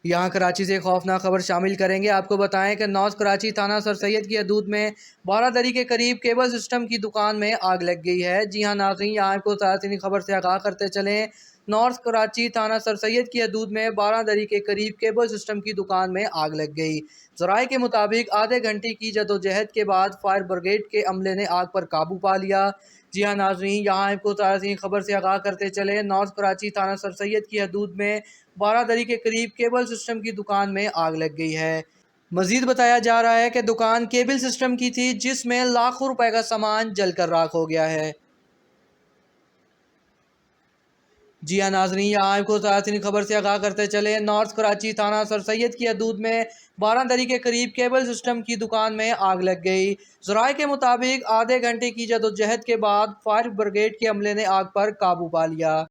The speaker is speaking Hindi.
यहाँ कराची से खौफनाक खबर शामिल करेंगे। आपको बताएं कि नॉर्थ कराची थाना सर सैयद की हदूद में बारादरी के करीब केबल सिस्टम की दुकान में आग लग गई है। जी हाँ नाज़रीन, यहाँ आपको ताज़ा खबर से आगाह करते चलें। नॉर्थ कराची थाना सर सैयद की हदूद में बारादरी के करीब केबल सिस्टम की दुकान में आग लग गई। ज़राए के मुताबिक आधे घंटे की जदोजहद के बाद फायर ब्रिगेड के अमले ने आग पर काबू पा लिया। जी हाँ नाज़रीन, यहाँ आपको ताज़ा खबर से आगाह करते चले। नॉर्थ कराची थाना सर सैयद की हदूद में बारादरी के करीब केबल सिस्टम की दुकान में आग लग गई है। मजीद बताया जा रहा है कि दुकान केबल सिस्टम की थी, जिसमें लाखों रुपए का सामान जलकर राख हो गया है। जी हाँ नाज़रीन, यहाँ आपको ताज़ा खबर से आगाह करते चले। नॉर्थ कराची थाना सर सैयद की हदूद में बारादरी के करीब केबल सिस्टम की दुकान में आग लग गई। ज़राए के मुताबिक आधे घंटे की जदोजहद के बाद फायर ब्रिगेड के अमले ने आग पर काबू पा लिया।